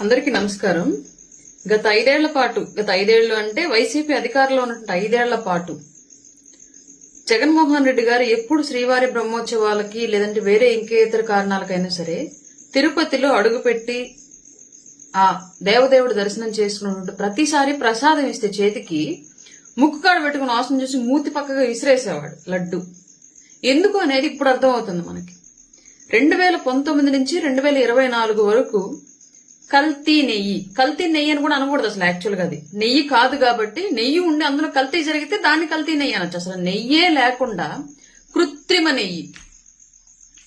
అందరికీ నమస్కారం. గత ఐదేళ్లు అంటే వైసీపీ అధికారంలో ఉన్నటువంటి 5 ఏళ్ల పాటు జగన్మోహన్ రెడ్డి గారు ఎప్పుడు శ్రీవారి బ్రహ్మోత్సవాలకి లేదంటే వేరే ఇంకేతర కారణాలకైనా సరే తిరుపతిలో అడుగుపెట్టి ఆ దేవదేవుడి దర్శనం చేసుకున్నటువంటి ప్రతిసారి ప్రసాదం ఇస్తే చేతికి ముక్కుకాడ పెట్టుకుని ఆసనం చూసి మూతి పక్కగా విసిరేసేవాడు లడ్డు. ఎందుకు అనేది ఇప్పుడు అర్థమవుతుంది మనకి. 2019 నుంచి 2024 వరకు కల్తీ నెయ్యి అని కూడా అనకూడదు అసలు. యాక్చువల్ గా అది నెయ్యి కాదు కాబట్టి, నెయ్యి ఉండి అందులో కల్తీ జరిగితే దాన్ని కల్తీ నెయ్యి అనొచ్చు. అసలు నెయ్యే లేకుండా కృత్రిమ నెయ్యి.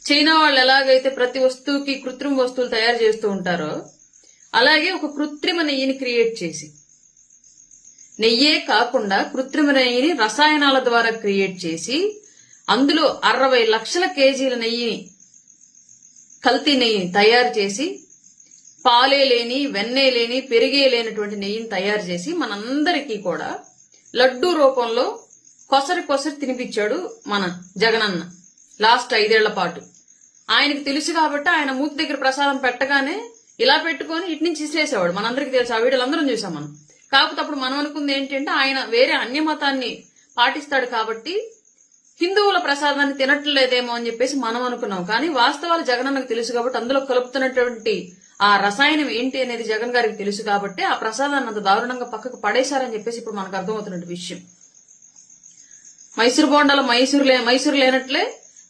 చైనా వాళ్ళు ఎలాగైతే ప్రతి వస్తువుకి కృత్రిమ వస్తువులు తయారు చేస్తూ ఉంటారో అలాగే ఒక కృత్రిమ నెయ్యిని క్రియేట్ చేసి, నెయ్యే కాకుండా కృత్రిమ నెయ్యిని రసాయనాల ద్వారా క్రియేట్ చేసి అందులో 60 లక్షల కేజీల నెయ్యిని, కల్తీ నెయ్యిని తయారు చేసి, పాలే లేని, వెన్నే లేని, పెరిగే లేనటువంటి నెయ్యిని తయారు చేసి మనందరికీ కూడా లడ్డూ రూపంలో కొసరి తినిపించాడు మన జగనన్న లాస్ట్ 5 ఏళ్ల పాటు. ఆయనకు తెలుసు కాబట్టి ఆయన మూతి దగ్గర ప్రసాదం పెట్టగానే ఇలా పెట్టుకొని ఇటు నుంచి ఇసిరేసేవాడు. మనందరికీ తెలుసు, ఆ వీడియోలు అందరం చూసాం మనం. కాకపోతే అప్పుడు మనం అనుకుంది ఏంటంటే ఆయన వేరే అన్య మతాన్ని పాటిస్తాడు కాబట్టి హిందువుల ప్రసాదాన్ని తినట్లేదేమో అని చెప్పేసి మనం అనుకున్నాం. కానీ వాస్తవాలు జగనన్నకు తెలుసు కాబట్టి అందులో కలుపుతున్నటువంటి ఆ రసాయనం ఏంటి అనేది జగన్ గారికి తెలుసు కాబట్టి ఆ ప్రసాదాన్ని అంత దారుణంగా పక్కకు పడేశారని చెప్పేసి ఇప్పుడు మనకు అర్థమవుతున్న విషయం. మైసూరు బోండాలో మైసూరు లేనట్లే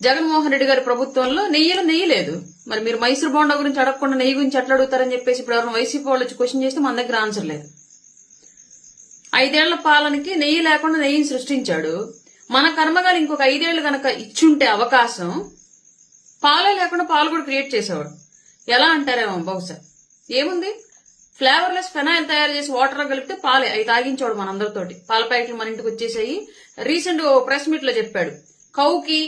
జగన్మోహన్ రెడ్డి గారి ప్రభుత్వంలో నెయ్యి లేదు. మరి మీరు మైసూరు బోండా గురించి అడగకుండా నెయ్యి గురించి ఎట్లా అడుగుతారని చెప్పేసి ఇప్పుడు ఎవరైనా వైసీపీ వాళ్ళు వచ్చి క్వశ్చన్ చేస్తే మన దగ్గర ఆన్సర్ లేదు. 5 ఏళ్ల పాలనకి నెయ్యి లేకుండా నెయ్యిని సృష్టించాడు. మన కర్మగాలు ఇంకొక 5 ఏళ్లు గనక ఇచ్చుంటే అవకాశం, పాలే లేకుండా పాలు కూడా క్రియేట్ చేసేవాడు. ఎలా అంటారేమో బహుశా. ఏముంది, ఫ్లేవర్లెస్ ఫెనాయిల్ తయారు చేసి వాటర్ లో కలిపితే పాలే, అవి తాగించాడు మనందరితోటి. పాల ప్యాకెట్లు మన ఇంటికి వచ్చేసాయి. రీసెంట్ ప్రెస్ మీట్ లో చెప్పాడు, కౌకి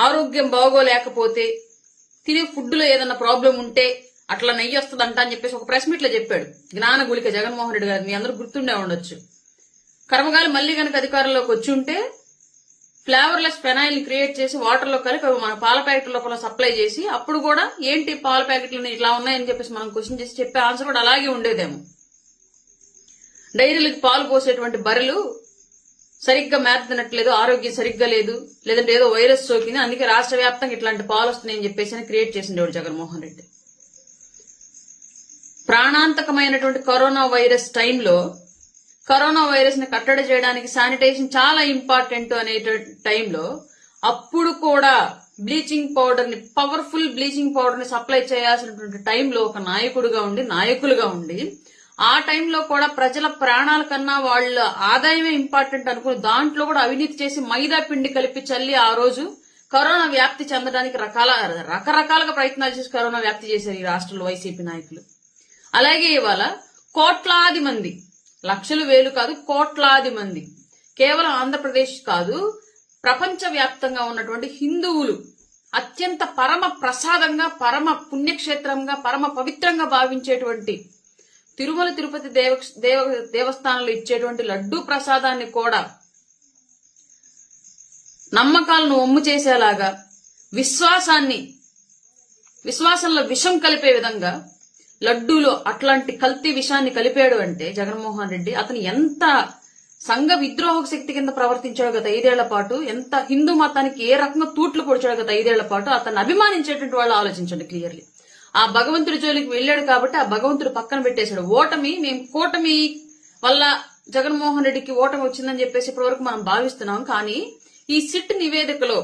ఆరోగ్యం బాగోలేకపోతే, తినే ఫుడ్ లో ఏదన్నా ప్రాబ్లం ఉంటే అట్లా నెయ్యి వస్తుందంట అని చెప్పేసి ఒక ప్రెస్ మీట్ లో చెప్పాడు. జ్ఞాన గుళిక జగన్మోహన్ రెడ్డి గారు, మీ అందరూ గుర్తుండే ఉండొచ్చు. కర్మగాలి మళ్లీ గనక అధికారంలోకి వచ్చి ఉంటే ఫ్లేవర్లెస్ ఫెనాయిల్ ని క్రియేట్ చేసి వాటర్ లో కలిపి మన పాల ప్యాకెట్ లోపల సప్లై చేసి, అప్పుడు కూడా ఏంటి పాల ప్యాకెట్లు ఇట్లా ఉన్నాయని చెప్పేసి మనం క్వశ్చన్ చేసి చెప్పే ఆన్సర్ కూడా అలాగే ఉండేదేమో. డైరీలకు పాలు పోసేటువంటి బర్రెలు సరిగ్గా మేత తినట్లేదు, ఆరోగ్యం సరిగ్గా లేదు, లేదంటే ఏదో వైరస్ సోకింది, అందుకే రాష్ట్ర వ్యాప్తంగా ఇట్లాంటి పాలు వస్తున్నాయని చెప్పేసి క్రియేట్ చేసిండేవాడు జగన్మోహన్ రెడ్డి. ప్రాణాంతకమైనటువంటి కరోనా వైరస్ టైంలో కరోనా వైరస్ ని కట్టడి చేయడానికి శానిటైజేషన్ చాలా ఇంపార్టెంట్ అనే టైంలో అప్పుడు కూడా బ్లీచింగ్ పౌడర్ ని, పవర్ఫుల్ బ్లీచింగ్ పౌడర్ ని సప్లై చేయాల్సినటువంటి టైంలో ఒక నాయకులుగా ఉండి ఆ టైంలో కూడా ప్రజల ప్రాణాల కన్నా వాళ్ళ ఆదాయమే ఇంపార్టెంట్ అనుకుని దాంట్లో కూడా అవినీతి చేసి మైదా పిండి కలిపి చల్లి ఆ రోజు కరోనా వ్యాప్తి చెందడానికి రకరకాలుగా ప్రయత్నాలు చేసి కరోనా వ్యాప్తి చేశారు ఈ రాష్ట్రంలో వైసీపీ నాయకులు. అలాగే ఇవాళ కోట్లాది మంది, లక్షలు వేలు కాదు, కోట్లాది మంది, కేవలం ఆంధ్రప్రదేశ్ కాదు ప్రపంచ వ్యాప్తంగా ఉన్నటువంటి హిందువులు అత్యంత పరమ ప్రసాదంగా, పరమ పుణ్యక్షేత్రంగా, పరమ పవిత్రంగా భావించేటువంటి తిరుమల తిరుపతి దేవస్థానంలో ఇచ్చేటువంటి లడ్డూ ప్రసాదాన్ని కూడా నమ్మకాలను ఒమ్ము చేసేలాగా, విశ్వాసంలో విషం కలిపే విధంగా లడ్డూలో అట్లాంటి కల్తీ విషయాన్ని కలిపాడు అంటే జగన్మోహన్ రెడ్డి అతను ఎంత సంఘ విద్రోహక శక్తి కింద ప్రవర్తించాడు గత 5 ఏళ్ల పాటు, ఎంత హిందూ మతానికి ఏ రకంగా తూట్లు పొడిచాడు గత 5 ఏళ్ల పాటు. అతను అభిమానించేటువంటి వాళ్ళు ఆలోచించండి క్లియర్లీ. ఆ భగవంతుడి జోలికి వెళ్ళాడు కాబట్టి ఆ భగవంతుడు పక్కన పెట్టేశాడు. మేము కూటమి వల్ల జగన్మోహన్ రెడ్డికి ఓటమి వచ్చిందని చెప్పేసి ఇప్పటి వరకు మనం భావిస్తున్నాం. కానీ ఈ సిట్ నివేదికలో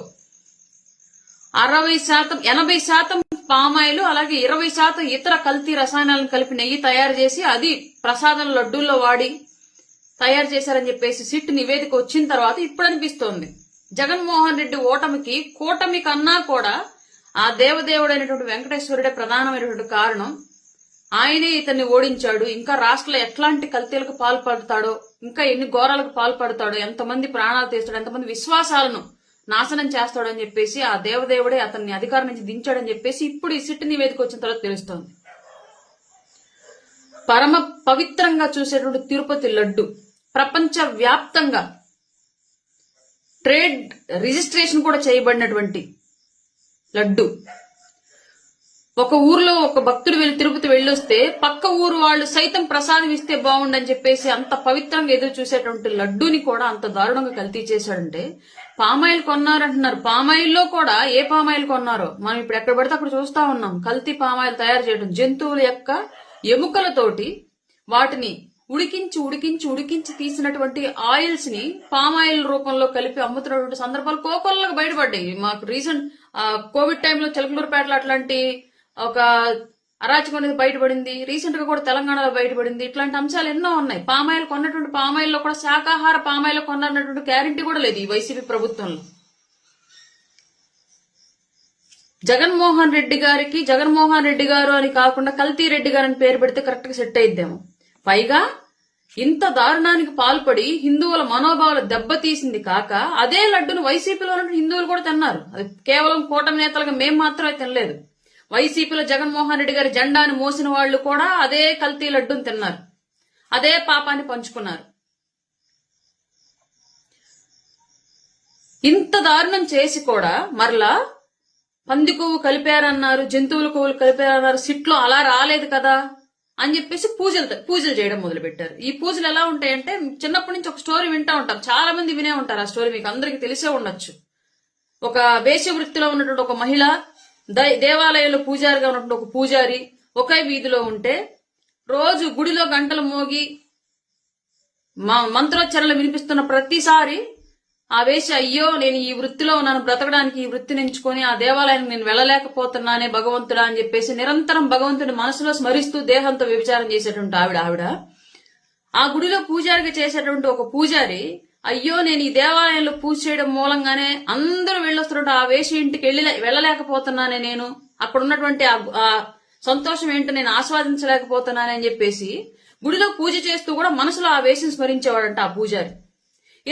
80% పామాయిల్, అలాగే 20% ఇతర కల్తీ రసాయనాలను కలిపి నెయ్యి తయారు చేసి అది ప్రసాదం లడ్డూల్లో వాడి తయారు చేశారని చెప్పేసి సిట్ నివేదిక వచ్చిన తర్వాత ఇప్పుడు అనిపిస్తోంది జగన్మోహన్ రెడ్డి ఓటమికి కూటమి కన్నా కూడా ఆ దేవదేవుడైనటువంటి వెంకటేశ్వరుడే ప్రధానమైనటువంటి కారణం. ఆయనే ఇతన్ని ఓడించాడు. ఇంకా రాష్ట్రంలో ఎట్లాంటి కల్తీలకు పాల్పడతాడో, ఇంకా ఎన్ని ఘోరాలకు పాల్పడతాడో, ఎంతమంది ప్రాణాలు తీస్తాడో, ఎంతమంది విశ్వాసాలను నాశనం చేస్తాడని చెప్పేసి ఆ దేవదేవుడే అతన్ని అధికారం నుంచి దించాడని చెప్పేసి ఇప్పుడు ఈ సిట్ నివేదిక వచ్చిన తర్వాత తెలుస్తోంది. పరమ పవిత్రంగా చూసేటువంటి తిరుపతి లడ్డు ప్రపంచ వ్యాప్తంగా ట్రేడ్ రిజిస్ట్రేషన్ కూడా చేయబడినటువంటి లడ్డు ఒక ఊర్లో ఒక భక్తుడు తిరుపతి వెళ్ళొస్తే పక్క ఊరు వాళ్ళు సైతం ప్రసాదం ఇస్తే బాగుండని చెప్పేసి అంత పవిత్రంగా ఎదురు చూసేటువంటి లడ్డూని కూడా అంత దారుణంగా కల్తీ చేశాడంటే పామాయిల్ కొన్నారంటున్నారు. పామాయిల్లో కూడా ఏ పామాయిల్ కొన్నారో మనం ఇప్పుడు ఎక్కడ పడితే అక్కడ చూస్తా ఉన్నాం. కల్తీ పామాయిల్ తయారు చేయడం, జంతువుల యొక్క ఎముకలతోటి వాటిని ఉడికించి తీసినటువంటి ఆయిల్స్ ని పామాయిల్ రూపంలో కలిపి అమ్ముతున్నటువంటి సందర్భాలు కోకొల్లకు బయటపడ్డాయి. మాకు రీసెంట్ కోవిడ్ టైంలో చిలకలూరుపేటలో అట్లాంటి ఒక అరాచకం అనేది బయటపడింది. రీసెంట్ గా కూడా తెలంగాణలో బయటపడింది. ఇట్లాంటి అంశాలు ఎన్నో ఉన్నాయి. పామాయిల్ కొన్నటువంటి పామాయిల్లో కూడా శాకాహార పామాయిల్ కొన్నటువంటి గ్యారంటీ కూడా లేదు ఈ వైసీపీ ప్రభుత్వంలో. జగన్మోహన్ రెడ్డి గారు అని కాకుండా కల్తీ రెడ్డి గారు అని పేరు పెడితే కరెక్ట్ గా సెట్ అయిద్దేమో. పైగా ఇంత దారుణానికి పాల్పడి హిందువుల మనోభావాలు దెబ్బతీసింది కాక అదే లడ్డును వైసీపీలో ఉన్న హిందువులు కూడా తిన్నారు. అది కేవలం కూటమి నేతలుగా మేం మాత్రమే తినలేదు. వైసీపీలో జగన్మోహన్ రెడ్డి గారి జెండాను మోసిన వాళ్లు కూడా అదే కల్తీ లడ్డును తిన్నారు, అదే పాపాన్ని పంచుకున్నారు. ఇంత దారుణం చేసి కూడా మరలా పంది కొవ్వు కలిపారన్నారు, జంతువుల కొవ్వులు కలిపారన్నారు, సిట్లో అలా రాలేదు కదా అని చెప్పేసి పూజలు చేయడం మొదలు పెట్టారు. ఈ పూజలు ఎలా ఉంటాయంటే చిన్నప్పటి నుంచి ఒక స్టోరీ వింటా ఉంటాం, చాలా మంది వినే ఉంటారు. ఆ స్టోరీ మీకు అందరికి తెలిసే ఉండొచ్చు. ఒక వేశ్య వృత్తిలో ఉన్నటువంటి ఒక మహిళ దేవాలయంలో పూజారిగా ఉన్నటువంటి ఒక పూజారి ఒకే వీధిలో ఉంటే రోజు గుడిలో గంటలు మోగి మంత్రోచ్చరణలు వినిపిస్తున్న ప్రతిసారి ఆ వేసి అయ్యో నేను ఈ వృత్తిలో ఉన్నాను, బ్రతకడానికి ఈ వృత్తిని ఎంచుకొని ఆ దేవాలయానికి నేను వెళ్ళలేకపోతున్నానే భగవంతుడా అని చెప్పేసి నిరంతరం భగవంతుని మనసులో స్మరిస్తూ దేహంతో వ్యభిచారం చేసేటువంటి ఆవిడ ఆ గుడిలో పూజారిగా చేసేటువంటి ఒక పూజారి అయ్యో నేను ఈ దేవాలయంలో పూజ చేయడం మూలంగానే అందరూ వెళ్ళొస్తున్నట్టు ఆ వేసి ఇంటికి వెళ్ళలేకపోతున్నానే, నేను అక్కడ ఉన్నటువంటి ఆ సంతోషం ఏంటో నేను ఆస్వాదించలేకపోతున్నానని అని చెప్పేసి గుడిలో పూజ చేస్తూ కూడా మనసులో ఆ వేసిని స్మరించేవాడంట ఆ పూజారి.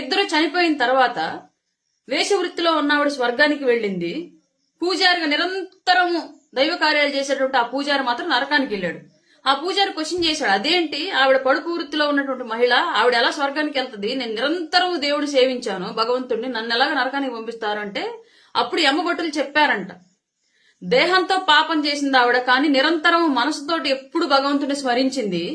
ఇద్దరు చనిపోయిన తర్వాత వేష వృత్తిలో ఉన్నవాడు స్వర్గానికి వెళ్ళింది, పూజారిగా నిరంతరము దైవ కార్యాలు చేసేటువంటి ఆ పూజారి మాత్రం నరకానికి వెళ్ళాడు. ఆ పూజారి క్వశ్చన్ చేశాడు, అదేంటి ఆవిడ పడుపు వృత్తిలో ఉన్నటువంటి మహిళ ఆవిడ ఎలా స్వర్గానికి వెళ్తుంది, నేను నిరంతరం దేవుడు సేవించాను భగవంతుడిని, నన్ను ఎలాగ నరకానికి పంపిస్తారు అంటే అప్పుడు యమభటులు చెప్పారంట, దేహంతో పాపం చేసింది ఆవిడ కానీ నిరంతరం మనసుతోటి ఎప్పుడు భగవంతుడిని స్మరించింది,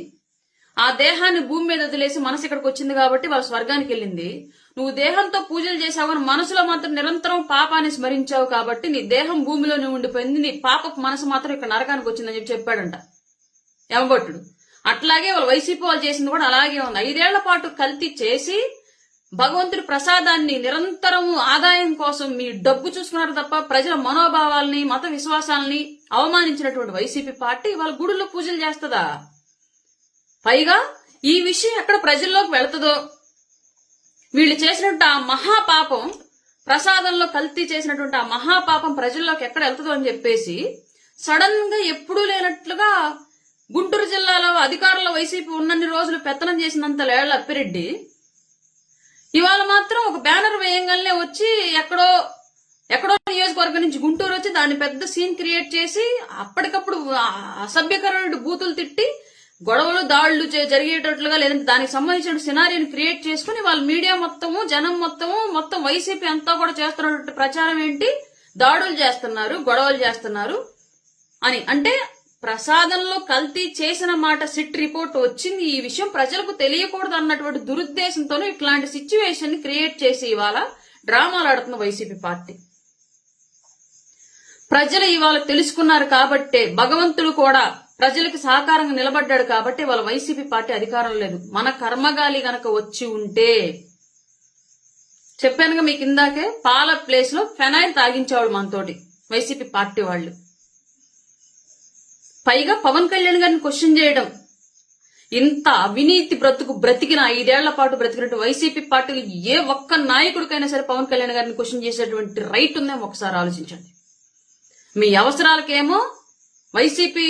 ఆ దేహాన్ని భూమి మీద వదిలేసి మనసు ఇక్కడికి వచ్చింది కాబట్టి వాళ్ళ స్వర్గానికి వెళ్ళింది. నువ్వు దేహంతో పూజలు చేసావు కానీ మనసులో మాత్రం నిరంతరం పాపాన్ని స్మరించావు కాబట్టి నీ దేహం భూమిలోనే ఉండిపోయింది, నీ పాపపు మనసు మాత్రం ఇక్కడ నరకానికి వచ్చిందని చెప్పి చెప్పాడంట యమభట్టుడు. అట్లాగే వాళ్ళ వైసీపీ వాళ్ళు చేసింది కూడా అలాగే ఉంది. 5 ఏళ్ల పాటు కల్తీ చేసి భగవంతుడి ప్రసాదాన్ని నిరంతరము ఆదాయం కోసం మీ డబ్బు చూసుకున్నారు తప్ప ప్రజల మనోభావాల్ని మత విశ్వాసాలని అవమానించినటువంటి వైసీపీ పార్టీ వాళ్ళ గుడుల్లో పూజలు చేస్తుందా? పైగా ఈ విషయం ఎక్కడ ప్రజల్లోకి వెళుతుందో, వీళ్ళు చేసినట్టు ఆ మహాపాపం ప్రసాదంలో కల్తీ చేసినటువంటి ఆ మహాపాపం ప్రజల్లోకి ఎక్కడ వెళ్తుందో అని చెప్పేసి సడన్ గా ఎప్పుడూ లేనట్లుగా గుంటూరు జిల్లాలో అధికారంలో వైసీపీ ఉన్నన్ని రోజులు పెత్తనం చేసినంత లేళ్ల అప్పిరెడ్డి ఇవాళ మాత్రం ఒక బ్యానర్ వేయంగానే వచ్చి ఎక్కడో నియోజకవర్గం నుంచి గుంటూరు వచ్చి దాన్ని పెద్ద సీన్ క్రియేట్ చేసి అప్పటికప్పుడు అసభ్యకరమైన బూతులు తిట్టి గొడవలు దాడులు జరిగేటట్లుగా లేదంటే దానికి సంబంధించిన సినారియోని క్రియేట్ చేసుకుని వాళ్ళ మీడియా మొత్తము జనం మొత్తం వైసీపీ అంతా కూడా చేస్తున్నటువంటి ప్రచారం ఏంటి, దాడులు చేస్తున్నారు, గొడవలు చేస్తున్నారు అని. అంటే ప్రసాదంలో కల్తీ చేసిన మాట సిట్ రిపోర్ట్ వచ్చింది, ఈ విషయం ప్రజలకు తెలియకూడదు అన్నటువంటి దురుద్దేశంతోనే ఇట్లాంటి సిచ్యువేషన్ ని క్రియేట్ చేసి ఇవాళ డ్రామాలు ఆడుతున్న వైసీపీ పార్టీ. ప్రజలు ఇవాళ తెలుసుకున్నారు కాబట్టే, భగవంతుడు కూడా ప్రజలకు సహకారంగా నిలబడ్డాడు కాబట్టి వాళ్ళ వైసీపీ పార్టీ అధికారం లేదు. మన కర్మగాలి గనక వచ్చి ఉంటే, చెప్పానుగా మీకు ఇందాకే, పాల ప్లేస్ లో ఫెనైల్ తాగించేవాడు మనతోటి వైసీపీ పార్టీ వాళ్ళు. పైగా పవన్ కళ్యాణ్ గారిని క్వశ్చన్ చేయడం, ఇంత అవినీతి బ్రతికిన 5 ఏళ్ల పాటు బ్రతికినట్టు వైసీపీ పార్టీకి ఏ ఒక్క నాయకుడికైనా సరే పవన్ కళ్యాణ్ గారిని క్వశ్చన్ చేసేటువంటి రైట్ ఉందేమో ఒకసారి ఆలోచించండి. మీ అవసరాలకేమో వైసీపీ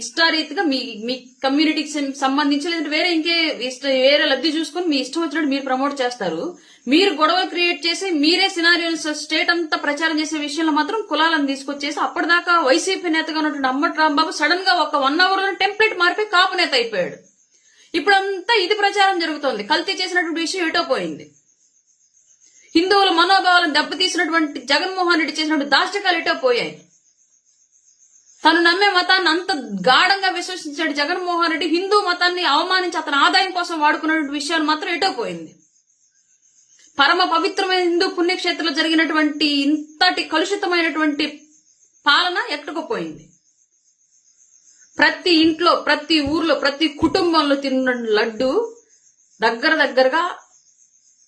ఇష్టారీతిగా మీ కమ్యూనిటీకి సంబంధించి లేదంటే వేరే లబ్ధి చూసుకుని మీ ఇష్టం వచ్చినట్టు మీరు ప్రమోట్ చేస్తారు. మీరు గొడవ క్రియేట్ చేసి మీరే సినారియో స్టేట్ అంతా ప్రచారం చేసే విషయంలో మాత్రం కులాలను తీసుకొచ్చేసి అప్పటిదాకా వైసీపీ నేతగా ఉన్నటువంటి అంబటి రాంబాబు సడన్ గా ఒక 1 hour లో టెంప్లెట్ మారిపోయి కాపు నేత అయిపోయాడు. ఇప్పుడంతా ఇది ప్రచారం జరుగుతోంది. కల్తీ చేసినటువంటి విషయం ఎటో పోయింది. హిందువుల మనోభావాలను దెబ్బతీసినటువంటి జగన్మోహన్ రెడ్డి చేసినటువంటి దాష్టికాలు ఎటో పోయాయి. తను నమ్మే మతాన్ని అంత గాఢంగా విశ్వసించాడు జగన్మోహన్ రెడ్డి. హిందూ మతాన్ని అవమానించి అతని ఆదాయం కోసం వాడుకున్నటువంటి విషయాలు మాత్రం ఎటో పోయింది. పరమ పవిత్రమైన హిందూ పుణ్యక్షేత్రంలో జరిగినటువంటి ఇంతటి కలుషితమైనటువంటి పాలన ఎక్కడికోపోయింది. ప్రతి ఇంట్లో, ప్రతి ఊర్లో, ప్రతి కుటుంబంలో తిన్న లడ్డు దగ్గరగా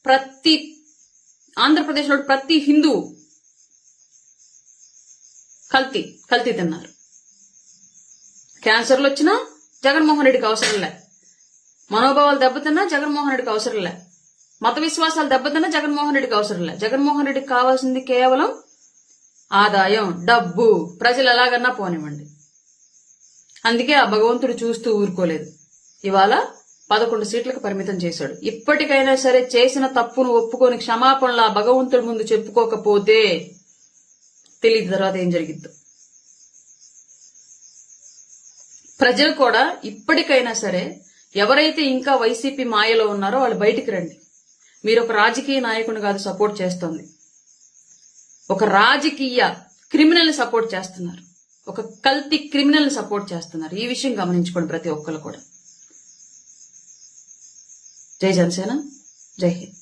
ప్రతి ఆంధ్రప్రదేశ్లో ప్రతి హిందూ కల్తీ తిన్నారు. క్యాన్సర్లు వచ్చినా జగన్మోహన్ రెడ్డికి అవసరం లే, మనోభావాలు దెబ్బతిన్నా జగన్మోహన్ రెడ్డికి అవసరం లే, మత విశ్వాసాలు దెబ్బతిన్నా జగన్మోహన్ రెడ్డికి అవసరం లే. జగన్మోహన్ రెడ్డికి కావాల్సింది కేవలం ఆదాయం, డబ్బు. ప్రజలు ఎలాగన్నా పోనివ్వండి. అందుకే ఆ భగవంతుడు చూస్తూ ఊరుకోలేదు. ఇవాళ 11 సీట్లకు పరిమితం చేశాడు. ఇప్పటికైనా సరే చేసిన తప్పును ఒప్పుకొని క్షమాపణలు ఆ భగవంతుడి ముందు చెప్పుకోకపోతే తెలియదు తర్వాత ఏం జరిగిద్దో. ప్రజలు కూడా ఇప్పటికైనా సరే ఎవరైతే ఇంకా వైసీపీ మాయలో ఉన్నారో వాళ్ళు బయటికి రండి. మీరు ఒక రాజకీయ నాయకుని కాదు సపోర్ట్ చేస్తోంది, ఒక రాజకీయ క్రిమినల్ సపోర్ట్ చేస్తున్నారు, ఒక కల్తీ క్రిమినల్ సపోర్ట్ చేస్తున్నారు. ఈ విషయం గమనించుకోండి ప్రతి ఒక్కరు కూడా. జై జనసేన, జై హింద్.